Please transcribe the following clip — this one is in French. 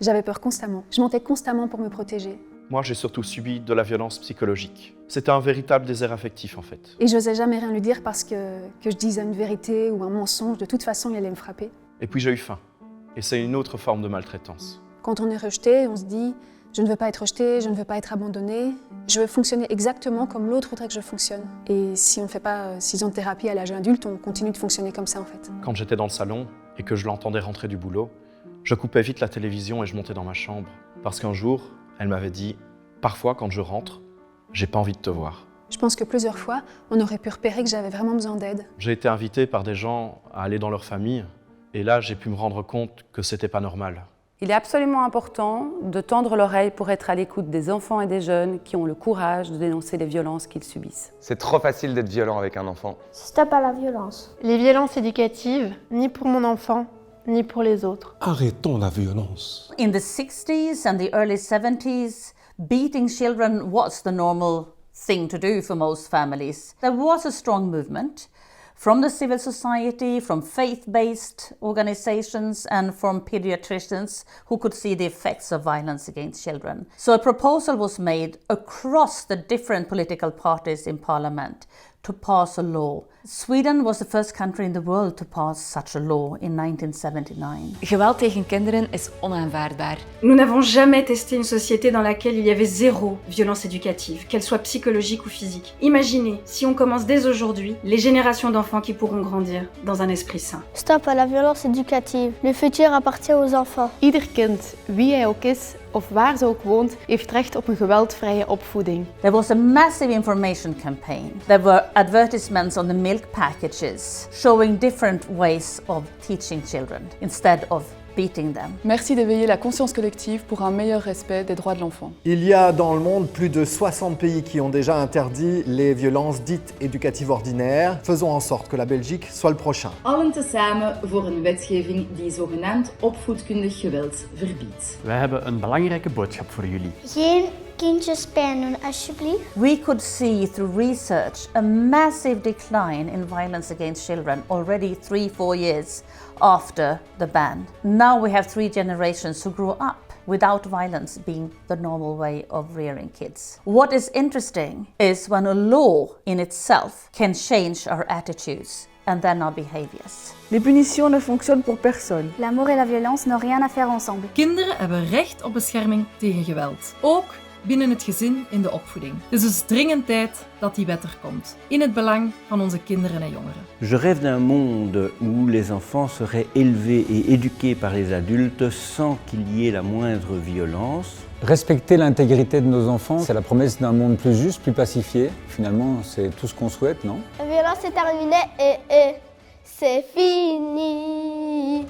J'avais peur constamment. Je mentais constamment pour me protéger. Moi, j'ai surtout subi de la violence psychologique. C'était un véritable désert affectif, en fait. Et j'osais jamais rien lui dire parce que je disais une vérité ou un mensonge, de toute façon, il allait me frapper. Et puis j'ai eu faim. Et c'est une autre forme de maltraitance. Quand on est rejeté, on se dit « je ne veux pas être rejeté, je ne veux pas être abandonné, je veux fonctionner exactement comme l'autre voudrait que je fonctionne ». Et si on ne fait pas 6 ans de thérapie à l'âge adulte, on continue de fonctionner comme ça en fait. Quand j'étais dans le salon et que je l'entendais rentrer du boulot, je coupais vite la télévision et je montais dans ma chambre. Parce qu'un jour, elle m'avait dit « Parfois, quand je rentre, j'ai pas envie de te voir ». Je pense que plusieurs fois, on aurait pu repérer que j'avais vraiment besoin d'aide. J'ai été invité par des gens à aller dans leur famille et là, j'ai pu me rendre compte que c'était pas normal. Il est absolument important de tendre l'oreille pour être à l'écoute des enfants et des jeunes qui ont le courage de dénoncer les violences qu'ils subissent. C'est trop facile d'être violent avec un enfant. Stop à la violence. Les violences éducatives, ni pour mon enfant, ni pour les autres. Arrêtons la violence. In the 60s and the early 70s, beating children was the normal thing to do for most families. There was a strong movement from the civil society, from faith-based organizations and from pediatricians who could see the effects of violence against children. So a proposal was made across the different political parties in parliament to pass a law. Sweden was the first country in the world to pass such a law in 1979. Geweld tegen kinderen is onaanvaardbaar. Nous n'avons jamais testé une société dans laquelle il y avait zéro violence éducative, qu'elle soit psychologique ou physique. Imaginez, si on commence dès aujourd'hui, les générations d'enfants qui pourront grandir dans un esprit sain. Stop à la violence éducative. Le futur appartient aux enfants. Ieder kind, wie hij ook is of waar ze ook woont, heeft recht op een geweldvrije opvoeding. There was a massive information campaign. There were advertisements on the milk packages showing different ways of teaching children instead of beating them. Merci d'éveiller la conscience collective pour un meilleur respect des droits de l'enfant. Il y a dans le monde plus de 60 pays qui ont déjà interdit les violences dites éducatives ordinaires. Faisons en sorte que la Belgique soit le prochain. Allen tezamen voor een wetgeving die zogenaamd opvoedkundig geweld verbiedt. Wij hebben een belangrijke boodschap voor jullie. Geen kindjes pijn doen, alsjeblieft. We could see through research a massive decline in violence against children already 3-4 years after the ban. Now we have 3 generations who grew up without violence being the normal way of rearing kids. What is interesting is when a law in itself can change our attitudes and then our behaviors. Les punitions ne fonctionnent pour personne. L'amour et la violence n'ont rien à faire ensemble. Kinderen hebben recht op bescherming tegen geweld. Ook binnen het gezin in de opvoeding. Het is dus dringend tijd dat die wet er komt. In het belang van onze kinderen en jongeren. Je rêve d'un monde où les enfants seraient élevés et éduqués par les adultes sans qu'il y ait la moindre violence. Respecter l'intégrité de nos enfants, c'est la promesse d'un monde plus juste, plus pacifié. Finalement, c'est tout ce qu'on souhaite, non? La violence est terminée et c'est fini.